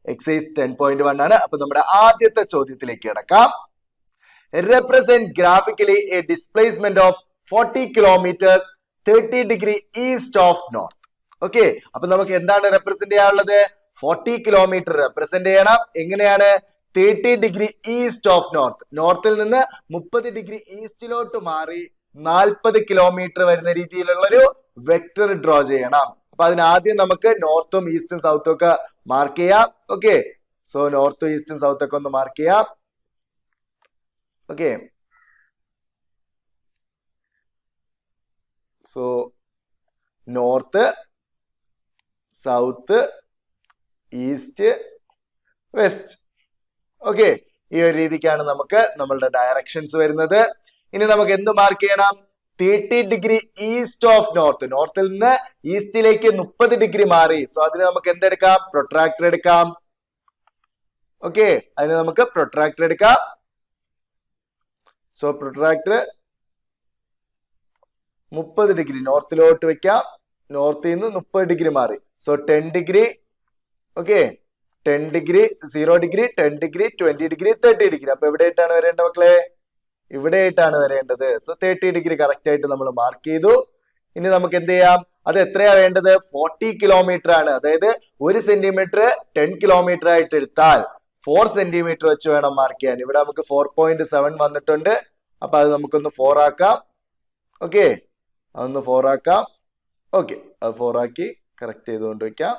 Excise 10.1 ആണ്. അപ്പൊ നമ്മുടെ ആദ്യത്തെ ചോദ്യത്തിലേക്ക് കിടക്കാം. Represent graphically a displacement of 40 kilometers 30 degree east of north. Okay, അപ്പൊ നമുക്ക് എന്താണ് റെപ്രസെന്റ് ചെയ്യാനുള്ളത്? 40 കിലോമീറ്റർ റെപ്രസെന്റ് ചെയ്യണം. എങ്ങനെയാണ്? 30 ഡിഗ്രി ഈസ്റ്റ് ഓഫ് നോർത്ത്. നോർത്തിൽ നിന്ന് 30 ഡിഗ്രി ഈസ്റ്റിലോട്ട് മാറി 40 കിലോമീറ്റർ വരുന്ന രീതിയിലുള്ള ഒരു വെക്ടർ ഡ്രോ ചെയ്യണം. അപ്പൊ അതിനാദ്യം നമുക്ക് നോർത്തും ഈസ്റ്റും സൗത്തും ഒക്കെ മാർക്ക് ചെയ്യാം. ഓക്കെ, സോ നോർത്തും ഈസ്റ്റും സൗത്തും ഒക്കെ ഒന്ന് മാർക്ക് ചെയ്യാം. Okay, so north, south, east, west. Okay, ഈ ഒരു രീതിക്കാണ് നമുക്ക് നമ്മളുടെ ഡയറക്ഷൻസ് വരുന്നത്. ഇനി നമുക്ക് എന്ത് മാർക്ക് ചെയ്യണം? 30 ഡിഗ്രി ഈസ്റ്റ് ഓഫ് നോർത്ത്. നോർത്തിൽ നിന്ന് ഈസ്റ്റിലേക്ക് 30 ഡിഗ്രി മാറി. സോ അതിന് നമുക്ക് എന്തെടുക്കാം? പ്രൊട്രാക്ടർ എടുക്കാം. ഓക്കെ, അതിന് നമുക്ക് പ്രൊട്രാക്ടർ എടുക്കാം. സോ പ്രൊട്രാക്ടർ 30 ഡിഗ്രി നോർത്തിലോട്ട് വെക്കാം. നോർത്തിൽ നിന്ന് 30 ഡിഗ്രി മാറി. So 10 degree. Okay, 10 degree, 0 degree, 10 degree, 20 degree, 30 degree. അപ്പൊ എവിടെയായിട്ടാണ് വരേണ്ടത് മക്കളെ? ഇവിടെയായിട്ടാണ് വരേണ്ടത്. സോ 30 ഡിഗ്രി കറക്റ്റ് ആയിട്ട് നമ്മൾ മാർക്ക് ചെയ്തു. ഇനി നമുക്ക് എന്ത് ചെയ്യാം? അത് എത്രയാ വേണ്ടത്? 40 കിലോമീറ്റർ ആണ്. അതായത് 1 സെന്റിമീറ്റർ 10 കിലോമീറ്റർ ആയിട്ട് എടുത്താൽ 4 സെന്റിമീറ്റർ വെച്ച് വേണം മാർക്ക് ചെയ്യാൻ. ഇവിടെ നമുക്ക് 4.7 വന്നിട്ടുണ്ട്. അപ്പൊ അത് നമുക്കൊന്ന് 4 ആക്കാം. ഓക്കെ, അതൊന്ന് 4 ആക്കാം. ഓക്കെ, അത് 4 ആക്കി കറക്റ്റ് ചെയ്തുകൊണ്ട് വെക്കാം.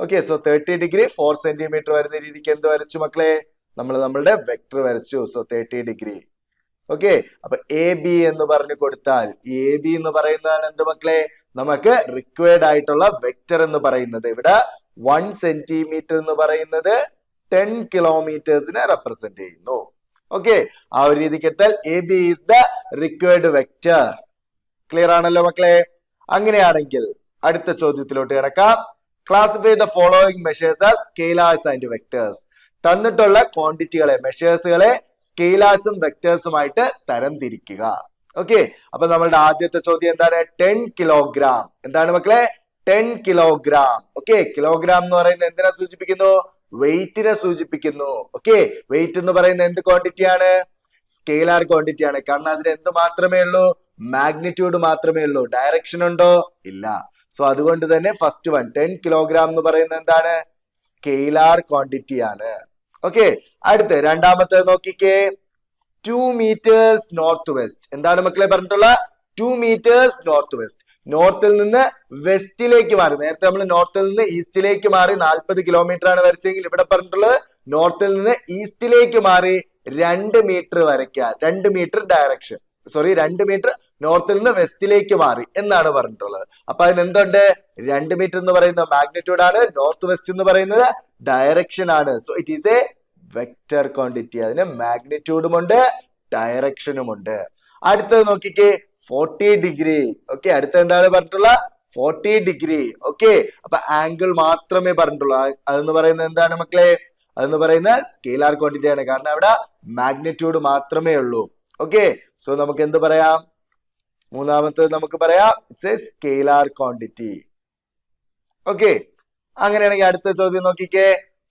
ഓക്കെ, സോ 30 ഡിഗ്രി 4 സെന്റിമീറ്റർ വരുന്ന രീതിക്ക് എന്ത് വരച്ചു മക്കളെ? നമ്മൾ നമ്മളുടെ വെക്ടർ വരച്ചു. So 30 degree. ഓക്കെ, അപ്പൊ എ ബി എന്ന് പറഞ്ഞു കൊടുത്താൽ എ ബി എന്ന് പറയുന്നതാണ് എന്ത് മക്കളെ? നമുക്ക് റിക്വയർഡ് ആയിട്ടുള്ള വെക്ടർ എന്ന് പറയുന്നത്. ഇവിടെ 1 സെന്റിമീറ്റർ എന്ന് പറയുന്നത് 10 കിലോമീറ്റേഴ്സിനെ റെപ്രസെന്റ് ചെയ്യുന്നു. ഓക്കെ, ആ ഒരു രീതിക്ക് എത്താൽ A B is the required vector. Clear ആണല്ലോ മക്കളെ? അങ്ങനെയാണെങ്കിൽ അടുത്ത ചോദ്യത്തിലോട്ട് കിടക്കാം. Classify the following measures as scalars and vectors. തന്നിട്ടുള്ള ക്വാണ്ടിറ്റികളെ, മെഷേഴ്സുകളെ സ്കെയിലേഴ്സും വെക്ടേഴ്സുമായിട്ട് തരം തിരിക്കുക. ഓക്കെ, അപ്പൊ നമ്മളുടെ ആദ്യത്തെ ചോദ്യം എന്താണ്? 10 കിലോഗ്രാം. എന്താണ് മക്കളെ? 10 കിലോഗ്രാം. ഓക്കെ, കിലോഗ്രാം എന്ന് പറയുന്നത് എന്തിനെ സൂചിപ്പിക്കുന്നു? വെയിറ്റിനെ സൂചിപ്പിക്കുന്നു. ഓക്കെ, വെയിറ്റ് എന്ന് പറയുന്നത് എന്ത് ക്വാണ്ടിറ്റിയാണ്? സ്കെയിലാർ ക്വാണ്ടിറ്റി ആണ്. കാരണം അതിന് എന്ത് മാത്രമേ ഉള്ളൂ? മാഗ്നിറ്റ്യൂഡ് മാത്രമേ ഉള്ളൂ. ഡയറക്ഷൻ ഉണ്ടോ? ഇല്ല. സോ അതുകൊണ്ട് തന്നെ ഫസ്റ്റ് വൺ 10 കിലോഗ്രാം എന്ന് പറയുന്നത് എന്താണ്? സ്കെയിലാർ ക്വാണ്ടിറ്റി ആണ്. ഓക്കെ, അടുത്ത് രണ്ടാമത്തെ നോക്കിക്കേ. 2 മീറ്റേഴ്സ് നോർത്ത് വെസ്റ്റ്. എന്താണ് മക്കളെ പറഞ്ഞിട്ടുള്ള? 2 മീറ്റേഴ്സ് നോർത്ത് വെസ്റ്റ്. നോർത്തിൽ നിന്ന് വെസ്റ്റിലേക്ക് മാറി. നേരത്തെ നമ്മൾ നോർത്തിൽ നിന്ന് ഈസ്റ്റിലേക്ക് മാറി 40 കിലോമീറ്റർ ആണ് വരച്ചെങ്കിൽ ഇവിടെ പറഞ്ഞിട്ടുള്ളത് നോർത്തിൽ നിന്ന് ഈസ്റ്റിലേക്ക് മാറി 2 മീറ്റർ വരയ്ക്കുക. 2 മീറ്റർ ഡയറക്ഷൻ, 2 മീറ്റർ നോർത്തിൽ നിന്ന് വെസ്റ്റിലേക്ക് മാറി എന്നാണ് പറഞ്ഞിട്ടുള്ളത്. അപ്പൊ അതിന് എന്തുണ്ട്? 2 മീറ്റർ എന്ന് പറയുന്നത് മാഗ്നിറ്റ്യൂഡ് ആണ്. നോർത്ത് വെസ്റ്റ് എന്ന് പറയുന്നത് ഡയറക്ഷൻ ആണ്. So it is A vector quantity. അതിന് മാഗ്നിറ്റ്യൂഡും ഉണ്ട്, ഡയറക്ഷനും ഉണ്ട്. അടുത്തത് നോക്കിക്കേ, 40 ഡിഗ്രി. ഓക്കെ, അടുത്ത എന്താണ് പറഞ്ഞിട്ടുള്ള? 40 ഡിഗ്രി. ഓക്കെ, അപ്പൊ ആംഗിൾ മാത്രമേ പറഞ്ഞിട്ടുള്ളൂ. അതെന്ന് പറയുന്നത് എന്താണ് മക്കളെ? അതെന്ന് പറയുന്നത് സ്കെയിലാർ ക്വാണ്ടിറ്റി ആണ്. കാരണം അവിടെ മാഗ്നിറ്റ്യൂഡ് മാത്രമേ ഉള്ളൂ. ഓക്കെ, സോ നമുക്ക് എന്ത് പറയാം? മൂന്നാമത്തേത് നമുക്ക് പറയാം it's a scalar quantity. Okay, അങ്ങനെയാണെങ്കിൽ അടുത്ത ചോദ്യം നോക്കിക്കേ.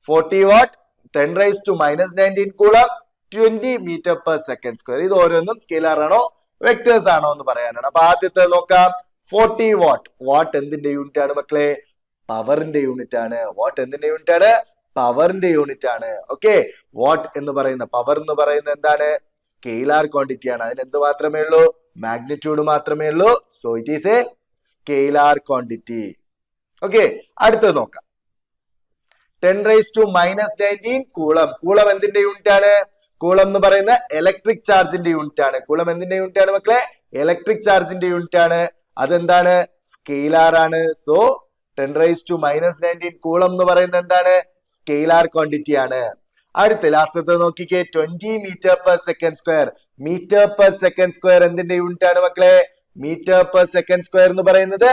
40 watt 10⁻⁻19 coulomb 20 metre per second square. ഇത് ഓരോന്നും സ്കെയിലാർ ആണോ വെക്ടേഴ്സ് ആണോ എന്ന് പറയാനാണ്. അപ്പൊ ആദ്യത്തെ നോക്കാം. 40 വാട്ട്. വാട്ട് എന്തിന്റെ യൂണിറ്റ് ആണ് മക്കളെ? പവറിന്റെ യൂണിറ്റ് ആണ്. വാട്ട് എന്തിന്റെ യൂണിറ്റ് ആണ്? പവറിന്റെ യൂണിറ്റ് ആണ്. ഓക്കെ, വാട്ട് എന്ന് പറയുന്ന പവർ എന്ന് പറയുന്നത് എന്താണ്? സ്കെയിലാർ ക്വാണ്ടിറ്റി ആണ്. അതിന് എന്ത് മാത്രമേ ഉള്ളൂ? മാഗ്നിറ്റ്യൂഡ് മാത്രമേ ഉള്ളൂ. So it is A scalar quantity. Okay, അടുത്തത് നോക്കാം. 10⁻⁻19 കൂളം. കൂളം എന്തിന്റെ യൂണിറ്റ് ആണ്? കൂളം എന്ന് പറയുന്ന ഇലക്ട്രിക് ചാർജിന്റെ യൂണിറ്റ് ആണ്. കൂളം എന്തിന്റെ യൂണിറ്റ് ആണ് മക്കളെ? ഇലക്ട്രിക് ചാർജിന്റെ യൂണിറ്റ് ആണ്. അതെന്താണ്? സ്കെയിലാർ ആണ്. സോ 10⁻⁻19 കൂളം എന്ന് പറയുന്നത് എന്താണ്? സ്കെയിലാർ ക്വാണ്ടിറ്റി ആണ്. അടുത്ത ലാസ്റ്റത്തെ നോക്കിക്കേ. 20 metre per second square. Metre per second square എന്തിന്റെ യൂണിറ്റ് ആണ് മക്കളെ? മീറ്റർ പെർ സെക്കൻഡ് സ്ക്വയർ എന്ന് പറയുന്നത്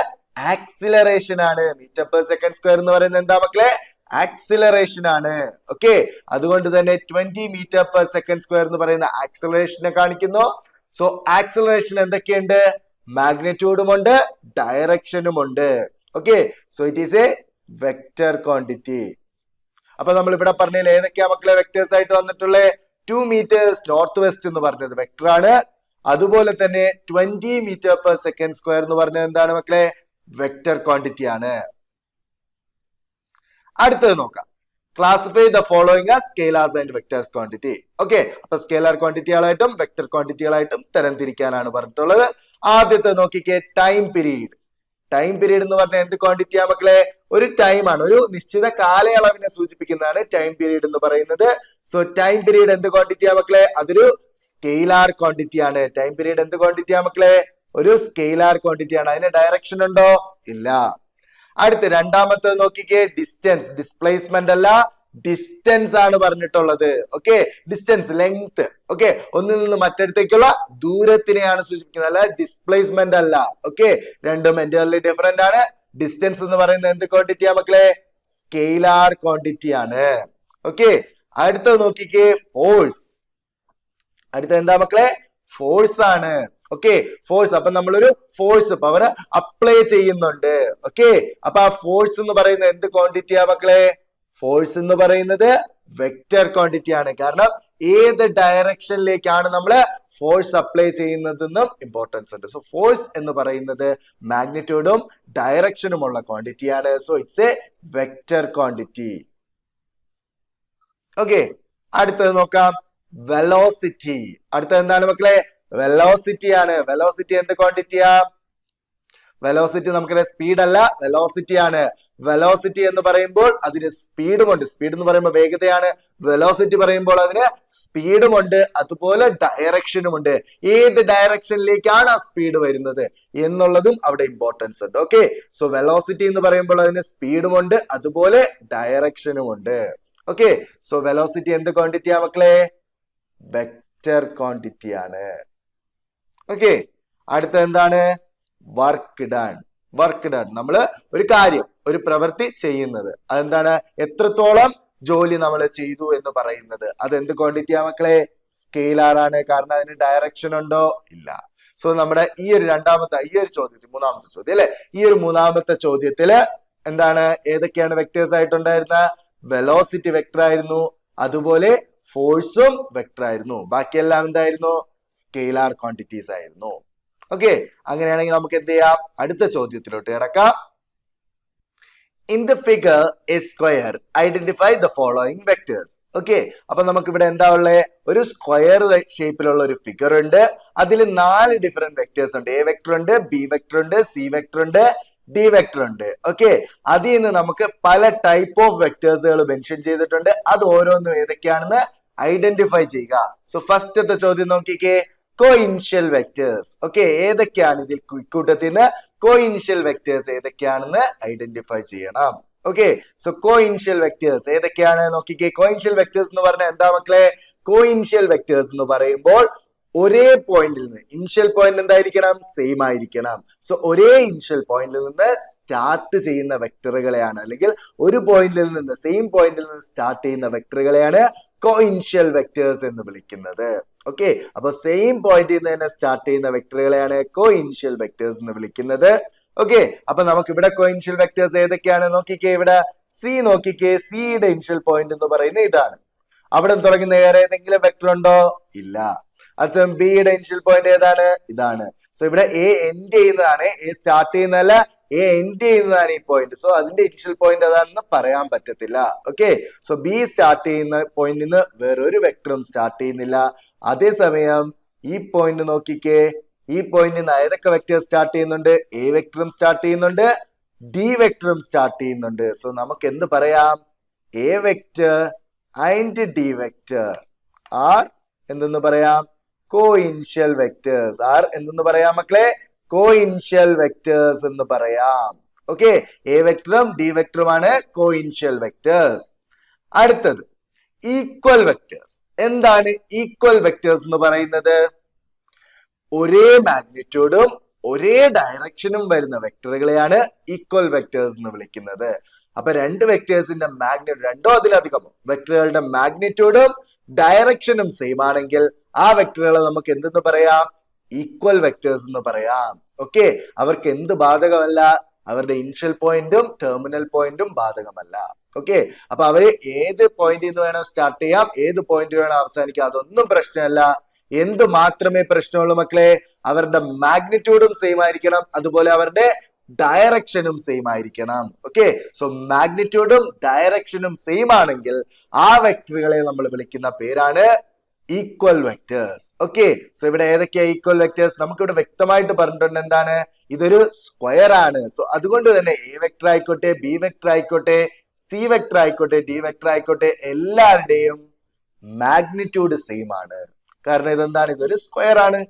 ആക്സിലറേഷൻ ആണ്. മീറ്റർ പെർ സെക്കൻഡ് സ്ക്വയർ എന്ന് പറയുന്നത് എന്താ മക്കളെ? ആക്സിലറേഷൻ ആണ്. ഓക്കെ, അതുകൊണ്ട് തന്നെ 20 മീറ്റർ പെർ സെക്കൻഡ് സ്ക്വയർ എന്ന് പറയുന്ന ആക്സിലറേഷനെ കാണിക്കുന്നു. സോ ആക്സിലറേഷൻ എന്തൊക്കെയുണ്ട്? മാഗ്നിറ്റ്യൂഡും ഉണ്ട്, ഡയറക്ഷനും ഉണ്ട്. Okay, so it is A vector quantity. അപ്പൊ നമ്മൾ ഇവിടെ പറഞ്ഞതിൽ ഏതൊക്കെയാ മക്കളെ വെക്ടേഴ്സ് ആയിട്ട് വന്നിട്ടുള്ളത്? 2 meters നോർത്ത് വെസ്റ്റ് എന്ന് പറഞ്ഞത് വെക്ടർ ആണ്. അതുപോലെ തന്നെ 20 meter per second square എന്ന് പറഞ്ഞത് എന്താണ് മക്കളെ? വെക്ടർ ക്വാണ്ടിറ്റി ആണ്. അടുത്തത് നോക്കാം. Classify the following as scalars and vectors quantity. Okay, അപ്പൊ സ്കേലാർ ക്വാണ്ടിറ്റികളായിട്ടും വെക്ടർ ക്വാണ്ടിറ്റികളായിട്ടും തരംതിരിക്കാനാണ് പറഞ്ഞിട്ടുള്ളത്. ആദ്യത്തെ നോക്കിക്കേ, ടൈം പീരീഡ്. ടൈം പീരീഡ് എന്ന് പറഞ്ഞാൽ എന്ത് ക്വാണ്ടിറ്റിയാ മക്കളെ? ഒരു ടൈം ആണ്, ഒരു നിശ്ചിത കാലയളവിനെ സൂചിപ്പിക്കുന്നതാണ് ടൈം പീരീഡ് എന്ന് പറയുന്നത്. സോ ടൈം പീരീഡ് എന്ത് ക്വാണ്ടിറ്റിയാ മക്കളെ? അതൊരു സ്കെയിലാർ ക്വാണ്ടിറ്റി ആണ്. ടൈം പീരീഡ് എന്ത് ക്വാണ്ടിറ്റിയാ മക്കളെ? ഒരു സ്കെയിലാർ ക്വാണ്ടിറ്റി ആണ്. അതിന് ഡയറക്ഷൻ ഉണ്ടോ? ഇല്ല. അടുത്ത് രണ്ടാമത്തെ നോക്കിക്കേ, ഡിസ്റ്റൻസ്. ഡിസ്പ്ലേസ്മെന്റ് അല്ല, ഡിസ്റ്റൻസ് ആണ് പറഞ്ഞിട്ടുള്ളത്. Okay, distance, length. ഓക്കെ, ഒന്നിൽ നിന്ന് മറ്റടുത്തേക്കുള്ള ദൂരത്തിനെയാണ് സൂചിപ്പിക്കുന്നത്, അല്ല ഡിസ്പ്ലേസ്മെന്റ് അല്ല. ഓക്കെ, രണ്ടും എൻറ്റയർലി ഡിഫറെന്റ് ആണ്. ഡിസ്റ്റൻസ് എന്ന് പറയുന്നത് എന്ത് ക്വാണ്ടിറ്റിയാ മക്കളെ? സ്കെയിലാർ ക്വാണ്ടിറ്റി ആണ്. ഓക്കെ, അടുത്തത് നോക്കിക്കേ, ഫോഴ്സ്. അടുത്ത എന്താ മക്കളെ? ഫോഴ്സ് ആണ്. Okay, force. അപ്പൊ നമ്മളൊരു ഫോഴ്സ്, പവർ അപ്ലൈ ചെയ്യുന്നുണ്ട്. ഓക്കെ, അപ്പൊ ആ ഫോഴ്സ് എന്ന് പറയുന്നത് എന്ത് ക്വാണ്ടിറ്റിയാ മക്കളെ? ഫോഴ്സ് എന്ന് പറയുന്നത് വെക്റ്റർ ക്വാണ്ടിറ്റി ആണ്. കാരണം ഏത് ഡയറക്ഷനിലേക്കാണ് നമ്മൾ ഫോഴ്സ് അപ്ലൈ ചെയ്യുന്നതെന്നും ഇമ്പോർട്ടൻസ് ഉണ്ട്. സോ ഫോഴ്സ് എന്ന് പറയുന്നത് മാഗ്നിറ്റ്യൂഡും ഡയറക്ഷനുമുള്ള ക്വാണ്ടിറ്റി ആണ്. So it's A vector quantity. Okay, അടുത്തത് നോക്കാം, വെലോസിറ്റി. അടുത്തത് എന്താണ് മക്കളെ? വെലോസിറ്റി ആണ്. വെലോസിറ്റി എന്ത് ക്വാണ്ടിറ്റിയാ? വെലോസിറ്റി നമുക്കറിയാം സ്പീഡ് അല്ല, വെലോസിറ്റി ആണ്. വെലോസിറ്റി എന്ന് പറയുമ്പോൾ അതിന് സ്പീഡുമുണ്ട്. സ്പീഡ് എന്ന് പറയുമ്പോൾ വേഗതയാണ്. വെലോസിറ്റി പറയുമ്പോൾ അതിന് സ്പീഡുമുണ്ട്, അതുപോലെ ഡയറക്ഷനുമുണ്ട്. ഏത് ഡയറക്ഷനിലേക്കാണ് ആ സ്പീഡ് വരുന്നത് എന്നുള്ളതും അവിടെ ഇമ്പോർട്ടൻസ് ഉണ്ട്. ഓക്കെ, സോ വെലോസിറ്റി എന്ന് പറയുമ്പോൾ അതിന് സ്പീഡുമുണ്ട്, അതുപോലെ ഡയറക്ഷനുമുണ്ട്. ഓക്കെ, സോ വെലോസിറ്റി എന്ത് ക്വാണ്ടിറ്റിയാ മക്കളെ? വെക്റ്റർ ക്വാണ്ടിറ്റി ആണ്. ഓക്കെ, അടുത്ത എന്താണ്? Work done. വർക്ക് ഡൺ, നമ്മൾ ഒരു കാര്യം, ഒരു പ്രവൃത്തി ചെയ്യുന്നത്, അതെന്താണ്? എത്രത്തോളം ജോലി നമ്മൾ ചെയ്തു എന്ന് പറയുന്നത്, അതെന്ത് ക്വാണ്ടിറ്റിയാ മക്കളെ? സ്കെയിലാർ ആണ്. കാരണം അതിന് ഡയറക്ഷൻ ഉണ്ടോ? ഇല്ല. സോ നമ്മുടെ ഈ ഒരു ചോദ്യത്തിൽ, മൂന്നാമത്തെ ചോദ്യം അല്ലെ, ഈ ഒരു മൂന്നാമത്തെ ചോദ്യത്തില് എന്താണ്? ഏതൊക്കെയാണ് വെക്ടേഴ്സ് ആയിട്ടുണ്ടായിരുന്ന? വെലോസിറ്റി വെക്ടർ ആയിരുന്നു, അതുപോലെ ഫോഴ്സും വെക്ടർ ആയിരുന്നു. ബാക്കിയെല്ലാം എന്തായിരുന്നു? സ്കെയിലാർ ക്വാണ്ടിറ്റീസ് ആയിരുന്നു. ഓക്കെ, അങ്ങനെയാണെങ്കിൽ നമുക്ക് എന്ത് ചെയ്യാം? അടുത്ത ചോദ്യത്തിലോട്ട് കിടക്കാം. In the figure A square identify the following vectors. Okay, അപ്പൊ നമുക്ക് ഇവിടെ എന്താ ഉള്ളത്? ഒരു സ്ക്വയർ ഷേപ്പിലുള്ള ഒരു ഫിഗർ ഉണ്ട്. അതിൽ 4 ഡിഫറെന്റ് വെക്ടേഴ്സ് ഉണ്ട്. എ വെക്ടർ ഉണ്ട്, ബി വെക്ടർ ഉണ്ട്, സി വെക്ടർ ഉണ്ട്, ഡി വെക്ടർ ഉണ്ട്. ഓക്കെ, അതിൽ നിന്ന് നമുക്ക് പല ടൈപ്പ് ഓഫ് വെക്ടേഴ്സുകൾ മെൻഷൻ ചെയ്തിട്ടുണ്ട്. അത് ഓരോന്നും ഏതൊക്കെയാണെന്ന് ഐഡന്റിഫൈ ചെയ്യുക. സോ ഫസ്റ്റത്തെ ചോദ്യം നോക്കിക്കേ, കോഇനിഷ്യൽ വെക്ടേഴ്സ്. ഓക്കെ, ഏതൊക്കെയാണ് ഇതിൽ കൂട്ടത്തിൽ നിന്ന് കോഇനിഷ്യൽ വെക്ടേഴ്സ് ഏതൊക്കെയാണെന്ന് ഐഡന്റിഫൈ ചെയ്യണം. ഓക്കെ, സോ കോഇനിഷ്യൽ വെക്ടേഴ്സ് ഏതൊക്കെയാണ് നോക്കിക്കേ. കോഇനിഷ്യൽ വെക്ടേഴ്സ് എന്ന് പറഞ്ഞാൽ എന്താ മക്കളെ? കോഇനിഷ്യൽ വെക്ടേഴ്സ് എന്ന് പറയുമ്പോൾ ഒരേ പോയിന്റിൽ നിന്ന്, ഇനിഷ്യൽ പോയിന്റ് എന്തായിരിക്കണം? സെയിം ആയിരിക്കണം. സോ ഒരേ ഇനിഷ്യൽ പോയിന്റിൽ നിന്ന് സ്റ്റാർട്ട് ചെയ്യുന്ന വെക്ടറുകളെയാണ്, അല്ലെങ്കിൽ ഒരു പോയിന്റിൽ നിന്ന്, സെയിം പോയിന്റിൽ നിന്ന് സ്റ്റാർട്ട് ചെയ്യുന്ന വെക്ടറുകളെയാണ് കോഇനിഷ്യൽ വെക്ടേഴ്സ് എന്ന് വിളിക്കുന്നത്. ഓക്കെ, അപ്പൊ സെയിം പോയിന്റിൽ നിന്ന് തന്നെ സ്റ്റാർട്ട് ചെയ്യുന്ന വെക്ടറുകളെയാണ് കോഇനിഷ്യൽ വെക്ടേഴ്സ് എന്ന് വിളിക്കുന്നത്. ഓക്കെ, അപ്പൊ നമുക്ക് ഇവിടെ കോഇനിഷ്യൽ വെക്ടേഴ്സ് ഏതൊക്കെയാണ് നോക്കിക്കേ. ഇവിടെ സി നോക്കിക്കേ, സിയുടെ ഇനിഷ്യൽ പോയിന്റ് എന്ന് പറയുന്നത് ഇതാണ്. അവിടെ തുടങ്ങുന്ന വേറെ ഏതെങ്കിലും വെക്ടർ ഉണ്ടോ? ഇല്ല. അതും ബിയുടെ ഇനിഷ്യൽ പോയിന്റ് ഏതാണ്? ഇതാണ്. സോ ഇവിടെ എ എൻഡ് ചെയ്യുന്നതാണ്, എ സ്റ്റാർട്ട് ചെയ്യുന്നതല്ല, എ എൻഡ് ചെയ്യുന്നതാണ് ഈ പോയിന്റ്. സോ അതിന്റെ ഇനിഷ്യൽ പോയിന്റ് ഏതാണെന്ന് പറയാൻ പറ്റത്തില്ല. ഓക്കെ, സോ ബി സ്റ്റാർട്ട് ചെയ്യുന്ന പോയിന്റിൽ നിന്ന് വേറൊരു വെക്ടറും സ്റ്റാർട്ട് ചെയ്യുന്നില്ല. അതേസമയം ഈ പോയിന്റ് നോക്കിക്കേ, ഈ പോയിന്റിൽ നിന്ന് ഏതൊക്കെ വെക്ടർ സ്റ്റാർട്ട് ചെയ്യുന്നുണ്ട്? എ വെക്ടറും സ്റ്റാർട്ട് ചെയ്യുന്നുണ്ട്, ഡി വെക്ടറും സ്റ്റാർട്ട് ചെയ്യുന്നുണ്ട്. സോ നമുക്ക് എന്ത് പറയാം? A vector and D vector are എന്തെന്ന് പറയാം? കോഇനിഷ്യൽ വെക്ടേഴ്സ്. ആർ എന്തെന്ന് പറയാം മക്കളെ? കോഇനിഷ്യൽ വെക്ടേഴ്സ് എന്ന് പറയാം. ഓക്കെ, എ വെക്ടറും ഡി വെക്ടറുമാണ് കോഇനിഷ്യൽ വെക്ടേഴ്സ്. അടുത്തത് ഈക്വൽ വെക്ടേഴ്സ്. എന്താണ് ഈക്വൽ വെക്ടേഴ്സ് എന്ന് പറയുന്നത്? ഒരേ മാഗ്നിറ്റ്യൂഡും ഒരേ ഡയറക്ഷനും വരുന്ന വെക്ടറുകളെയാണ് ഈക്വൽ വെക്ടേഴ്സ് എന്ന് വിളിക്കുന്നത്. അപ്പൊ രണ്ട് വെക്ടേഴ്സിന്റെ മാഗ്നിറ്റ്യൂഡ്, രണ്ടോ അതിലധികം വെക്ടറുകളുടെ മാഗ്നിറ്റ്യൂഡും ഡയറക്ഷനും സെയിം ആണെങ്കിൽ ആ വെക്ടറുകളെ നമുക്ക് എന്തെന്ന് പറയാം? ഈക്വൽ വെക്ടേഴ്സ് എന്ന് പറയാം. ഓക്കെ, അവർക്ക് എന്ത് ബാധകമല്ല? അവരുടെ ഇനിഷ്യൽ പോയിന്റും ടെർമിനൽ പോയിന്റും ബാധകമല്ല. ഓക്കെ, അപ്പൊ അവര് ഏത് പോയിന്റിൽ നിന്ന് വേണം സ്റ്റാർട്ട് ചെയ്യാം, ഏത് പോയിന്റിൽ വേണം അവസാനിക്കാം, അതൊന്നും പ്രശ്നമല്ല. എന്ത് മാത്രമേ പ്രശ്നമുള്ളൂ മക്കളെ? അവരുടെ മാഗ്നിറ്റ്യൂഡും സെയിം ആയിരിക്കണം, അതുപോലെ അവരുടെ ഡയറക്ഷനും സെയിം ആയിരിക്കണം. ഓക്കെ, സോ മാഗ്നിറ്റ്യൂഡും ഡയറക്ഷനും സെയിം ആണെങ്കിൽ ആ വെക്ടറുകളെ നമ്മൾ വിളിക്കുന്ന പേരാണ് ഈക്വൽ വെക്ടേഴ്സ്. ഓക്കെ, സോ ഇവിടെ ഏതൊക്കെയാ ഈക്വൽ വെക്ടേഴ്സ്? നമുക്കിവിടെ വ്യക്തമായിട്ട് പറഞ്ഞിട്ടുണ്ട് എന്താണ്, ഇതൊരു സ്ക്വയർ ആണ്. സോ അതുകൊണ്ട് തന്നെ എ വെക്ടർ ആയിക്കോട്ടെ, ബി വെക്ടർ ആയിക്കോട്ടെ, സി വെക്ടർ ആയിക്കോട്ടെ, ഡി വെക്ടർ ആയിക്കോട്ടെ, എല്ലാവരുടെയും മാഗ്നിറ്റ്യൂഡ് സെയിം ആണ്. കാരണം ഇതെന്താണ്, ഇതൊരു സ്ക്വയർ ആണ്.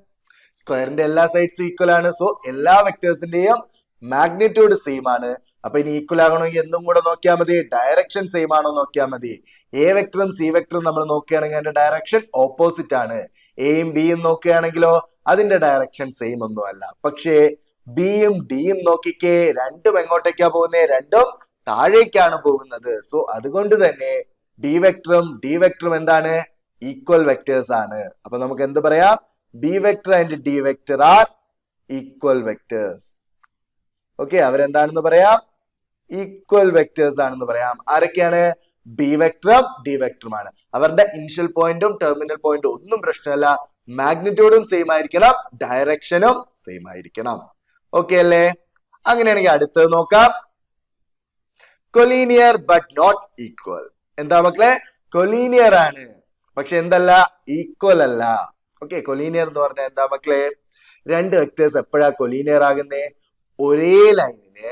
സ്ക്വയറിന്റെ എല്ലാ സൈഡ്സും ഈക്വൽ ആണ്. സോ എല്ലാ വെക്ടേഴ്സിന്റെയും മാഗ്നിറ്റ്യൂഡ് സെയിം ആണ്. അപ്പൊ ഇനി ഈക്വൽ ആകണമെങ്കിൽ എന്തും കൂടെ നോക്കിയാൽ മതി, ഡയറക്ഷൻ സെയിം ആണോ നോക്കിയാൽ മതി. എ വെക്ടറും സി വെക്ടറും നമ്മൾ നോക്കുകയാണെങ്കിൽ അതിന്റെ ഡയറക്ഷൻ ഓപ്പോസിറ്റ് ആണ്. എയും ബിയും നോക്കുകയാണെങ്കിലോ അതിന്റെ ഡയറക്ഷൻ സെയിം ഒന്നും അല്ല. പക്ഷേ ബിയും ഡിയും നോക്കിക്കേ, രണ്ടും എങ്ങോട്ടേക്കാ പോകുന്നത്? രണ്ടും താഴേക്കാണ് പോകുന്നത്. സോ അതുകൊണ്ട് തന്നെ ബി വെക്ടറും ഡി വെക്ടറും എന്താണ്, ഈക്വൽ വെക്ടേഴ്സ് ആണ്. അപ്പൊ നമുക്ക് എന്ത് പറയാം? B vector and D vector are equal vectors. Okay, അവരെന്താണെന്ന് പറയാം? ഈക്വൽ വെക്ടേഴ്സ് ആണെന്ന് പറയാം. ആരൊക്കെയാണ്? ബി വെക്ടറും ഡി വെക്ടറുമാണ്. അവരുടെ ഇനിഷ്യൽ പോയിന്റും ടെർമിനൽ പോയിന്റും ഒന്നും പ്രശ്നമല്ല, മാഗ്നിറ്റ്യൂഡും സെയിം ആയിരിക്കണം, ഡയറക്ഷനും സെയിം ആയിരിക്കണം. ഓക്കെ അല്ലേ? അങ്ങനെയാണെങ്കിൽ അടുത്തത് നോക്കാം. Collinear but not equal. എന്താ മക്കളെ? കൊലീനിയർ ആണ്, പക്ഷെ എന്തല്ല, ഈക്വൽ അല്ല. ഓക്കെ, കൊലീനിയർ എന്ന് പറഞ്ഞാൽ എന്താ മക്കളെ? രണ്ട് വെക്ടേഴ്സ് എപ്പോഴാ കൊലീനിയർ ആകുന്നേ? ഒരേ ലൈനിന്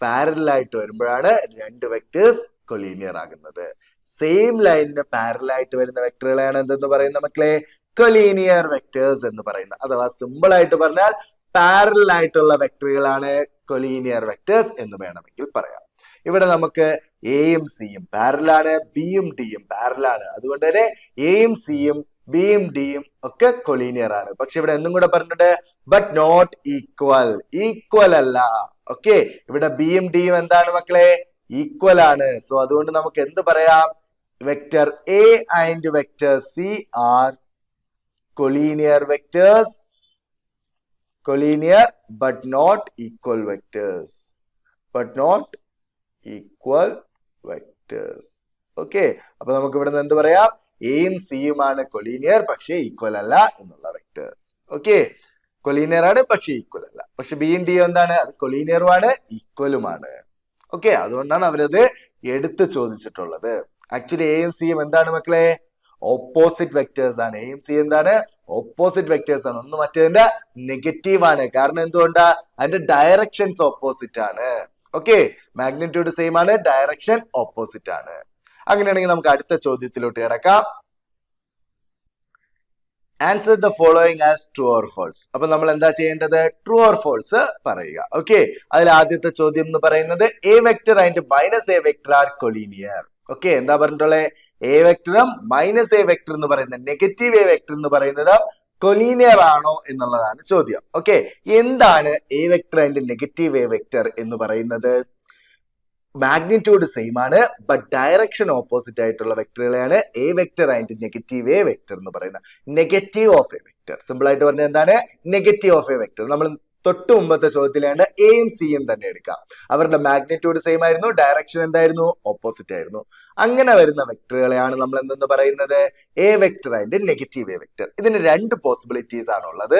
പാരലൽ ആയിട്ട് വരുമ്പോഴാണ് രണ്ട് വെക്ടേഴ്സ് കൊലീനിയർ ആകുന്നത്. സെയിം ലൈനിന് പാരലൽ ആയിട്ട് വരുന്ന വെക്ടറുകളെയാണ് എന്തെന്ന് പറയുന്ന മക്കളെ? കൊലീനിയർ വെക്ടേഴ്സ് എന്ന് പറയുന്നത്. അഥവാ സിമ്പിൾ ആയിട്ട് പറഞ്ഞാൽ പാരലൽ ആയിട്ടുള്ള വെക്ടറുകളാണ് കൊലീനിയർ വെക്ടേഴ്സ് എന്ന് വേണമെങ്കിൽ പറയാം. ഇവിടെ നമുക്ക് എയും സിയും പാരലാണ്, ബിയും ഡിയും പാരലാണ്. അതുകൊണ്ട് തന്നെ എയും സിയും ബിയും ഡിയും ഒക്കെ കൊലീനിയർ ആണ്. പക്ഷെ ഇവിടെ എന്നും കൂടെ പറഞ്ഞിട്ട് ബട്ട് നോട്ട് ഈക്വൽ, ഈക്വൽ അല്ല. ഓക്കെ, ഇവിടെ ബിയും ഡിയും എന്താണ് മക്കളെ? ഈക്വൽ ആണ്. സോ അതുകൊണ്ട് നമുക്ക് എന്ത് പറയാം? Vector A and vector C are collinear vectors, collinear but not equal vectors, but not equal vectors. Okay, അപ്പൊ നമുക്ക് ഇവിടെ നിന്ന് എന്ത് പറയാം? എയും സിയുമാണ് കൊലീനിയർ പക്ഷേ ഈക്വൽ അല്ല എന്നുള്ള വെക്ടേഴ്സ്. ഓക്കെ, കൊലീനിയർ ആണ് പക്ഷെ ഈക്വൽ അല്ല. പക്ഷെ ബിയും ഡിയും എന്താണ്? അത് കൊലീനിയറുമാണ്, ഈക്വലുമാണ്. ഓക്കെ, അതുകൊണ്ടാണ് അവരത് എടുത്ത് ചോദിച്ചിട്ടുള്ളത്. ആക്ച്വലി എയും സിയും എന്താണ് മക്കളെ? ഓപ്പോസിറ്റ് വെക്ടേഴ്സ് ആണ്. എയും സി എന്താണ്? ഓപ്പോസിറ്റ് വെക്ടേഴ്സ് ആണ്. ഒന്ന് മറ്റേതിന്റെ നെഗറ്റീവ് ആണ്. കാരണം എന്തുകൊണ്ടാ? അതിന്റെ ഡയറക്ഷൻസ് ഓപ്പോസിറ്റ് ആണ്. ഓക്കെ, മാഗ്നിറ്റ്യൂഡ് സെയിം ആണ്, ഡയറക്ഷൻ ഓപ്പോസിറ്റ് ആണ്. അങ്ങനെയാണെങ്കിൽ നമുക്ക് അടുത്ത ചോദ്യത്തിലോട്ട് കിടക്കാം. Answer the following as true or false. അപ്പൊ നമ്മൾ എന്താ ചെയ്യേണ്ടത്? ട്രൂ ഓർ ഫോൾസ് പറയുക. ഓക്കെ, അതിൽ ആദ്യത്തെ ചോദ്യം എന്ന് പറയുന്നത് A vector and minus A vector are collinear. Okay, എന്താ പറഞ്ഞിട്ടുള്ളത്? എ വെക്ടറും മൈനസ് എ വെക്ടർ എന്ന് പറയുന്നത്, നെഗറ്റീവ് എ വെക്ടർ എന്ന് പറയുന്നത് കൊലീനിയർ ആണോ എന്നുള്ളതാണ് ചോദ്യം. ഓക്കെ, എന്താണ് A vector and negative A vector എന്ന് പറയുന്നത്? മാഗ്നിറ്റ്യൂഡ് സെയിം ആണ്, ബട്ട് ഡയറക്ഷൻ ഓപ്പോസിറ്റ് ആയിട്ടുള്ള വെക്ടറുകളെയാണ് A vector and negative A vector എന്ന് പറയുന്നത്. Negative of A vector, simple ആയിട്ട് പറഞ്ഞാൽ എന്താണ്? Negative of A vector. നമ്മൾ തൊട്ട് മുമ്പത്തെ ചോദ്യത്തിലാണ് എയും സിയും തന്നെ എടുക്കാം. അവരുടെ മാഗ്നിറ്റ്യൂഡ് സെയിം ആയിരുന്നു, ഡയറക്ഷൻ എന്തായിരുന്നു? ഓപ്പോസിറ്റ് ആയിരുന്നു. അങ്ങനെ വരുന്ന വെക്ടറുകളെയാണ് നമ്മൾ എന്തെന്ന് പറയുന്നത്? A vector and negative A vector. ഇതിന് രണ്ട് പോസിബിലിറ്റീസ് ആണുള്ളത്.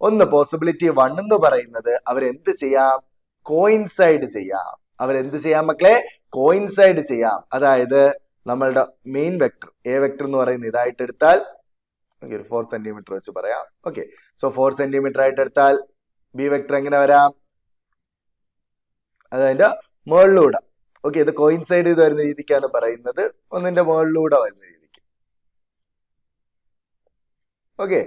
ഒന്ന് പോസിബിലിറ്റി 1 എന്ന് പറയുന്നത് അവരെന്ത് ചെയ്യാം? കോയിൻസൈഡ് ചെയ്യാം. അവരെന്ത് ചെയ്യാം മക്കളെ? കോയിൻസൈഡ് ചെയ്യാം. അതായത് നമ്മളുടെ മെയിൻ വെക്ടർ എ വെക്ടർ എന്ന് പറയുന്നത് ഇതായിട്ട് എടുത്താൽ ഒരു 4 സെന്റിമീറ്റർ വെച്ച് പറയാം. ഓക്കെ, സോ 4 സെന്റിമീറ്റർ ആയിട്ട് എടുത്താൽ ബി വെക്ടർ എങ്ങനെ വരാം? അതതിന്റെ മുകളിലൂടെ. ഓക്കെ, ഇത് കോയിൻസൈഡ് ചെയ്ത് വരുന്ന രീതിക്കാണ് പറയുന്നത്, ഒന്നിന്റെ മുകളിലൂടെ വരുന്ന രീതിക്ക്. ഓക്കെ,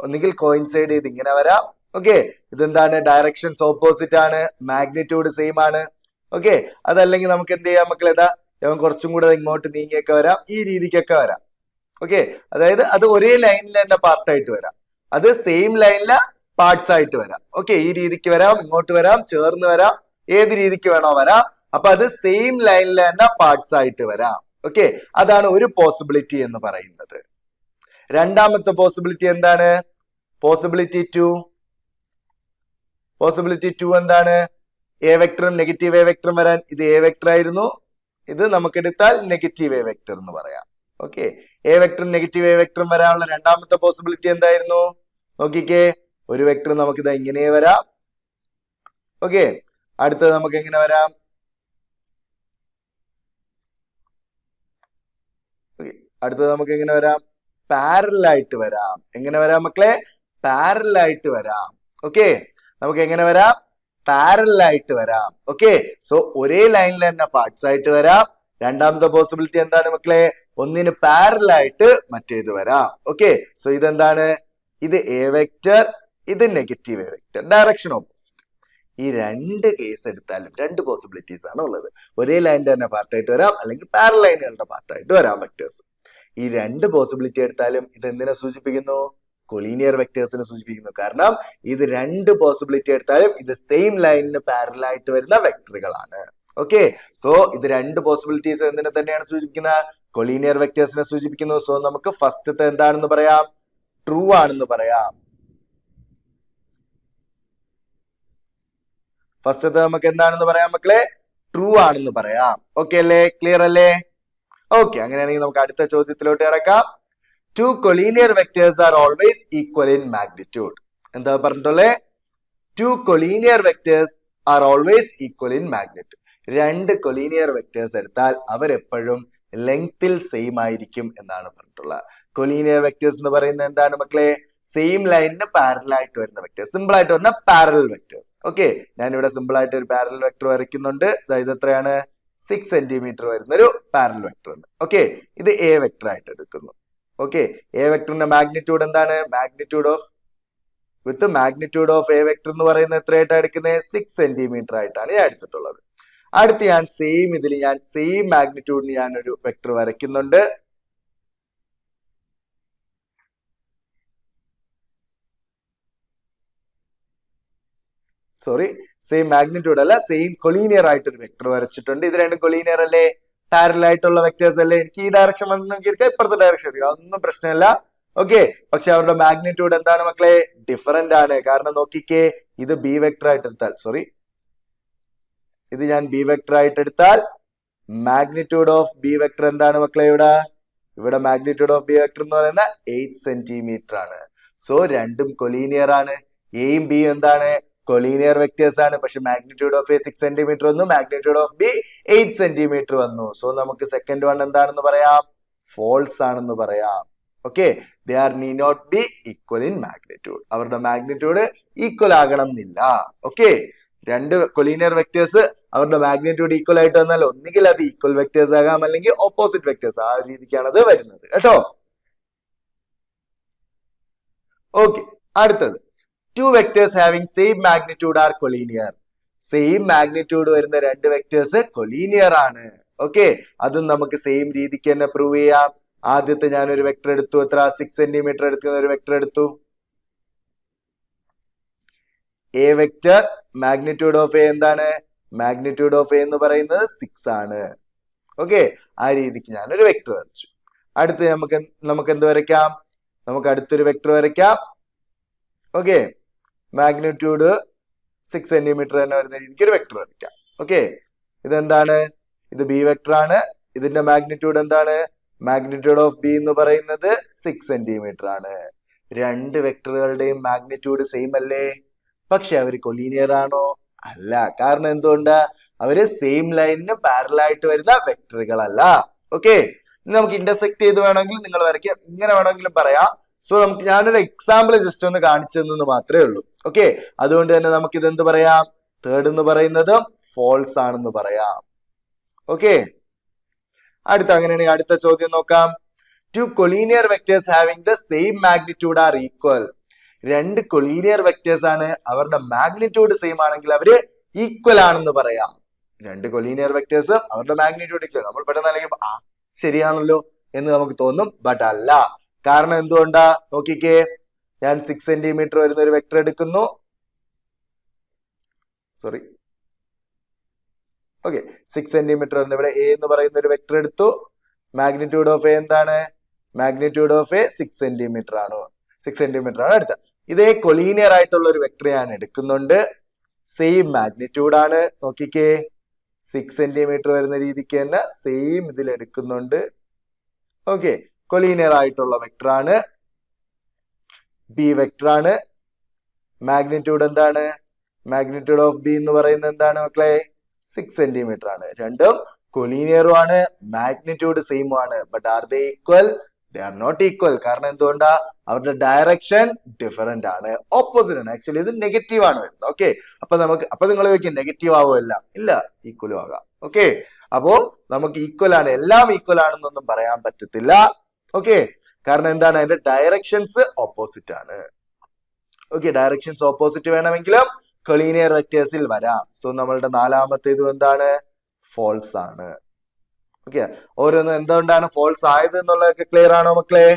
ഒന്നുകിൽ കോയിൻസൈഡ് ചെയ്ത് ഇങ്ങനെ വരാം. ഓക്കെ, ഇതെന്താണ്? ഡയറക്ഷൻസ് ഓപ്പോസിറ്റ് ആണ്, മാഗ്നിറ്റ്യൂഡ് സെയിം ആണ്. ഓക്കെ, അതല്ലെങ്കിൽ നമുക്ക് എന്ത് ചെയ്യാം മക്കളെ? ഇവൻ കുറച്ചും കൂടെ ഇങ്ങോട്ട് നീങ്ങിയൊക്കെ വരാം, ഈ രീതിക്കൊക്കെ വരാം. ഓക്കെ, അതായത് അത് ഒരേ ലൈനിൽ തന്നെ പാർട്ടായിട്ട് വരാം, അത് സെയിം ലൈനിലെ പാർട്സ് ആയിട്ട് വരാം. ഓക്കെ, ഈ രീതിക്ക് വരാം, ഇങ്ങോട്ട് വരാം, ചേർന്ന് വരാം, ഏത് രീതിക്ക് വേണോ വരാം. അപ്പൊ അത് സെയിം ലൈനിൽ തന്നെ പാർട്സ് ആയിട്ട് വരാം. ഓക്കെ, അതാണ് ഒരു പോസിബിലിറ്റി എന്ന് പറയുന്നത്. രണ്ടാമത്തെ പോസിബിലിറ്റി എന്താണ്? പോസിബിലിറ്റി 2 എന്താണ്? എ വെക്ടറും നെഗറ്റീവ് എ വെക്ടറും വരാൻ ഇത് എ വെക്ടർ ആയിരുന്നു, ഇത് നമുക്ക് എടുത്താൽ നെഗറ്റീവ് എ വെക്ടർ എന്ന് പറയാം. ഓക്കെ, എ വെക്ടറും നെഗറ്റീവ് എ വെക്ടറും വരാനുള്ള രണ്ടാമത്തെ പോസിബിലിറ്റി എന്തായിരുന്നു? നോക്കിക്കേ, ഒരു വെക്ടർ നമുക്ക് ഇത് ഇങ്ങനെ വരാം. ഓക്കെ, അടുത്തത് നമുക്ക് എങ്ങനെ വരാം? അടുത്തത് നമുക്ക് എങ്ങനെ വരാം? പാരലൽ ആയിട്ട് വരാം. എങ്ങനെ വരാം മക്കളെ? പാരലൽ ആയിട്ട് വരാം. ഓക്കെ, നമുക്ക് എങ്ങനെ വരാം? പാരലൽ ആയിട്ട് വരാം. ഓക്കെ, സോ ഒരേ ലൈനിൽ തന്നെ പാർട്സ് ആയിട്ട് വരാം. രണ്ടാമത്തെ പോസിബിലിറ്റി എന്താണ് മക്കളെ? ഒന്നിന് പാരലൽ ആയിട്ട് മറ്റേത് വരാം. ഓക്കെ, സോ ഇതെന്താണ്? ഇത് എ വെക്ടർ, ഇത് negative A vector, direction opposite. ഈ രണ്ട് കേസ് എടുത്താലും രണ്ട് പോസിബിലിറ്റീസ് ആണ് ഉള്ളത്. ഒരേ ലൈനിന്റെ തന്നെ പാർട്ടായിട്ട് വരാം, അല്ലെങ്കിൽ പാരലൽ ലൈനുകളുടെ പാർട്ടായിട്ട് വരാം വെക്ടേഴ്സ്. ഈ രണ്ട് പോസിബിലിറ്റി എടുത്താലും ഇത് എന്തിനെ സൂചിപ്പിക്കുന്നു? കൊളീനിയർ വെക്ടേഴ്സിനെ സൂചിപ്പിക്കുന്നു. കാരണം ഇത് രണ്ട് പോസിബിലിറ്റി എടുത്താലും ഇത് സെയിം ലൈനിന് പാരലൽ ആയിട്ട് വരുന്ന വെക്ടറുകളാണ്. ഓക്കെ, സോ ഇത് രണ്ട് പോസിബിലിറ്റീസ് എന്തിനെ തന്നെയാണ് സൂചിപ്പിക്കുന്നത്? കൊളീനിയർ വെക്ടേഴ്സിനെ സൂചിപ്പിക്കുന്നു. സോ നമുക്ക് ഫസ്റ്റത്തെ എന്താണെന്ന് പറയാം? ട്രൂ ആണെന്ന് പറയാം. ഫസ്റ്റത്തെ നമുക്ക് എന്താണെന്ന് പറയാം മക്കളെ? ട്രൂ ആണെന്ന് പറയാം. ഓക്കെ അല്ലേ? ക്ലിയർ അല്ലേ? ഓക്കെ, അങ്ങനെയാണെങ്കിൽ നമുക്ക് അടുത്ത ചോദ്യത്തിലോട്ട് കിടക്കാം. Two collinear vectors are always equal in magnitude. എന്താ പറഞ്ഞിട്ടുള്ളേ? Two collinear vectors are always equal in magnitude. രണ്ട് കൊളീനിയർ വെക്ടേഴ്സ് എടുത്താൽ അവരെപ്പോഴും ലെങ്ത്തിൽ സെയിം ആയിരിക്കും എന്നാണ് പറഞ്ഞിട്ടുള്ളത്. കൊളീനിയർ വെക്ടേഴ്സ് എന്ന് പറയുന്നത് എന്താണ് മക്കളെ? സെയിം ലൈനിന് പാരലൽ ആയിട്ട് വരുന്ന വെക്ടേഴ്സ്, സിമ്പിൾ ആയിട്ട് വരുന്ന പാരലൽ വെക്ടേഴ്സ്. ഓക്കെ, ഞാനിവിടെ സിമ്പിൾ ആയിട്ട് ഒരു പാരലൽ വെക്ടർ വരയ്ക്കുന്നുണ്ട്. ഇത് എത്രയാണ്? 6 സെന്റിമീറ്റർ വരുന്ന ഒരു പാരലൽ വെക്ടർ ഉണ്ട്. ഓക്കെ, ഇത് എ വെക്ടർ ആയിട്ട് എടുക്കുന്നു. ഓക്കെ, എ വെക്ടറിന്റെ മാഗ്നിറ്റ്യൂഡ് എന്താണ്? മാഗ്നിറ്റ്യൂഡ് ഓഫ് എ വെക്ടർ എന്ന് പറയുന്നത് എത്രയായിട്ടാണ് എടുക്കുന്നത്? 6 സെന്റിമീറ്റർ ആയിട്ടാണ് ഞാൻ എടുത്തിട്ടുള്ളത്. അടുത്ത് ഞാൻ സെയിം മാഗ്നിറ്റ്യൂഡിന് ഞാൻ ഒരു വെക്ടർ വരയ്ക്കുന്നുണ്ട്. സെയിം മാഗ്നിറ്റ്യൂഡ് അല്ല, സെയിം കൊളീനിയർ ആയിട്ട് ഒരു വെക്ടർ വരച്ചിട്ടുണ്ട്. ഇത് രണ്ടും കൊളീനിയർ അല്ലേ? പാരലൽ ആയിട്ടുള്ള വെക്ടേഴ്സ് അല്ലേ? എനിക്ക് ഈ ഡയറക്ഷൻ വന്നെങ്കിൽ എടുക്കാം, ഇപ്പുറത്തെ ഡയറക്ഷൻ എടുക്കാം, അതൊന്നും പ്രശ്നമില്ല. ഓക്കെ, പക്ഷെ അവരുടെ മാഗ്നിറ്റ്യൂഡ് എന്താണ് മക്കളെ? ഡിഫറന്റ് ആണ്. കാരണം നോക്കിക്കേ, ഇത് ബി വെക്ടർ ആയിട്ട് എടുത്താൽ, ഇത് ഞാൻ ബി വെക്ടർ ആയിട്ട് എടുത്താൽ മാഗ്നിറ്റ്യൂഡ് ഓഫ് ബി വെക്ടർ എന്താണ് മക്കളെ? ഇവിടെ മാഗ്നിറ്റ്യൂഡ് ഓഫ് ബി വെക്ടർ എന്ന് പറയുന്നത് 8 സെന്റിമീറ്റർ ആണ്. സോ രണ്ടും കൊളീനിയർ ആണ്. എയും ബിയും എന്താണ്? കൊളീനിയർ വെക്ടേഴ്സ് ആണ്. പക്ഷെ മാഗ്നിറ്റ്യൂഡ് ഓഫ് എ 6 സെന്റിമീറ്റർ വന്നു, മാഗ്നിറ്റ്യൂഡ് ഓഫ് ബി 8 സെന്റിമീറ്റർ വന്നു. സോ നമുക്ക് സെക്കൻഡ് വൺ എന്താണെന്ന് പറയാം? ഫോൾസ് ആണെന്ന് പറയാം. Okay, they are need not be equal in magnitude. അവരുടെ മാഗ്നിറ്റ്യൂഡ് ഈക്വൽ ആകണം എന്നില്ല. ഓക്കെ, രണ്ട് കൊളീനിയർ വെക്ടേഴ്സ് അവരുടെ മാഗ്നിറ്റ്യൂഡ് ഈക്വൽ ആയിട്ട് വന്നാൽ ഒന്നുകിൽ അത് ഈക്വൽ വെക്ടേഴ്സ് ആകാം, അല്ലെങ്കിൽ ഓപ്പോസിറ്റ് വെക്ടേഴ്സ്. ആ രീതിക്കാണ് അത് വരുന്നത് കേട്ടോ. ഓക്കെ, അടുത്തത് to vectors having same magnitude R collinear. Same magnitude വരുന്ന രണ്ട് വെക്ടേഴ്സ് കൊളീനിയർ ആണ്. ഓക്കെ, അതും നമുക്ക് സെയിം രീതിക്ക് തന്നെ പ്രൂവ് ചെയ്യാം. ആദ്യത്തെ ഞാൻ ഒരു വെക്ടർ എടുത്തു. എത്ര? 6 സെന്റിമീറ്റർ എടുക്കുന്ന ഒരു വെക്ടർ എടുത്തു. A vector, magnitude of A എന്താണ്? മാഗ്നിറ്റ്യൂഡ് ഓഫ് എ എന്ന് പറയുന്നത് 6 ആണ്. ഓക്കെ, ആ രീതിക്ക് ഞാൻ ഒരു വെക്ടർ വരച്ചു. അടുത്ത് നമുക്ക് എന്ത് വരയ്ക്കാം? നമുക്ക് അടുത്തൊരു വെക്ടർ വരയ്ക്കാം. ഓക്കെ, മാഗ്നിറ്റ്യൂഡ് 6 സെന്റിമീറ്റർ തന്നെ വരുന്ന രീതിക്ക് ഒരു വെക്ടർ വരയ്ക്കാം. ഓക്കെ, ഇതെന്താണ്? ഇത് ബി വെക്ടർ ആണ്. ഇതിന്റെ മാഗ്നിറ്റ്യൂഡ് എന്താണ്? മാഗ്നിറ്റ്യൂഡ് ഓഫ് ബി എന്ന് പറയുന്നത് 6 സെന്റിമീറ്റർ ആണ്. രണ്ട് വെക്ടറുകളുടെയും മാഗ്നിറ്റ്യൂഡ് സെയിം അല്ലേ? പക്ഷെ അവർ കൊളീനിയർ ആണോ? അല്ല. കാരണം എന്തുകൊണ്ട്? അവര് സെയിം ലൈനിന് പാരലൽ ആയിട്ട് വരുന്ന വെക്ടറുകളല്ല. ഓക്കെ, നമുക്ക് ഇന്റർസെക്ട് ചെയ്ത് വേണമെങ്കിൽ നിങ്ങൾ വരയ്ക്കാം, ഇങ്ങനെ വേണമെങ്കിലും പറയാം. സോ നമുക്ക് ഞാനൊരു എക്സാമ്പിൾ ജസ്റ്റ് ഒന്ന് കാണിച്ചു തന്നെന്ന് മാത്രമേ ഉള്ളൂ. ഓക്കെ, അതുകൊണ്ട് തന്നെ നമുക്ക് ഇതെന്ത് പറയാം? തേർഡ് എന്ന് പറയുന്നതും ഫോൾസ് ആണെന്ന് പറയാം. ഓക്കെ, അങ്ങനെയാണെങ്കിൽ അടുത്ത ചോദ്യം നോക്കാം. Two collinear vectors having the same magnitude are equal. രണ്ട് കൊളീനിയർ വെക്ടേഴ്സ് ആണ്, അവരുടെ മാഗ്നിറ്റ്യൂഡ് സെയിം ആണെങ്കിൽ അവര് ഈക്വൽ ആണെന്ന് പറയാം. രണ്ട് കൊളീനിയർ വെക്ടേഴ്സ് അവരുടെ മാഗ്നിറ്റ്യൂഡ് ഈക്വൽ. നമ്മൾ പെട്ടെന്ന് അല്ലെങ്കിൽ ശരിയാണല്ലോ എന്ന് നമുക്ക് തോന്നും, ബട്ട് അല്ല. കാരണം എന്തുകൊണ്ടാ? നോക്കിക്കേ, ഞാൻ 6 സെന്റിമീറ്റർ വരുന്ന ഒരു വെക്ടർ എടുക്കുന്നു. ഓക്കെ, 6 സെന്റിമീറ്റർ വരുന്ന ഇവിടെ എ എന്ന് പറയുന്ന ഒരു വെക്ടർ എടുത്തു. മാഗ്നിറ്റ്യൂഡ് ഓഫ് എ എന്താണ്? മാഗ്നിറ്റ്യൂഡ് ഓഫ് എ 6 സെന്റിമീറ്റർ ആണ്. 6 സെന്റിമീറ്റർ ആണ് എടുത്തത്. ഇതേ കൊളീനിയർ ആയിട്ടുള്ള ഒരു വെക്ടർ ഞാൻ എടുക്കുന്നുണ്ട്. സെയിം മാഗ്നിറ്റ്യൂഡ് ആണ്. നോക്കിക്കേ 6 സെന്റിമീറ്റർ വരുന്ന രീതിക്ക് തന്നെ സെയിം ഇതിൽ എടുക്കുന്നുണ്ട്. ഓക്കെ, കൊളീനിയർ ആയിട്ടുള്ള വെക്ടർ ആണ്, ബി വെക്ടർ ആണ്. മാഗ്നിറ്റ്യൂഡ് എന്താണ്? മാഗ്നിറ്റ്യൂഡ് ഓഫ് ബി എന്ന് പറയുന്നത് എന്താണ് മക്കളെ? 6 സെന്റിമീറ്റർ ആണ്. രണ്ടും കൊളീനിയറും ആണ്, മാഗ്നിറ്റ്യൂഡ് സെയിം ആണ്. But are they equal? They are not equal. കാരണം എന്തുകൊണ്ടാ? അവരുടെ ഡയറക്ഷൻ ഡിഫറെന്റ് ആണ്, ഓപ്പോസിറ്റ് ആണ്. ആക്ച്വലി ഇത് നെഗറ്റീവ് ആണ് വരുന്നത്. ഓക്കെ, അപ്പൊ നിങ്ങൾ ചോദിക്കും നെഗറ്റീവ് ആവുമല്ല? ഇല്ല, ഈക്വലും ആകാം. ഓക്കെ, അപ്പോ നമുക്ക് ഈക്വൽ ആണ്, എല്ലാം ഈക്വൽ ആണെന്നൊന്നും പറയാൻ പറ്റത്തില്ല. ഓക്കെ, കാരണം എന്താണ്? അതിന്റെ ഡയറക്ഷൻസ് ഓപ്പോസിറ്റ് ആണ്. ഓക്കെ, ഡയറക്ഷൻസ് ഓപ്പോസിറ്റ് വേണമെങ്കിലും കൊളീനിയർ വെക്ടേഴ്സിൽ വരാം. സോ നമ്മളുടെ നാലാമത്തേതും എന്താണ്? ഫോൾസ് ആണ്. ഓക്കെ, ഓരോന്നും എന്തുകൊണ്ടാണ് ഫോൾസ് ആയത് എന്നുള്ളതൊക്കെ ക്ലിയർ ആണോ മക്കളെ?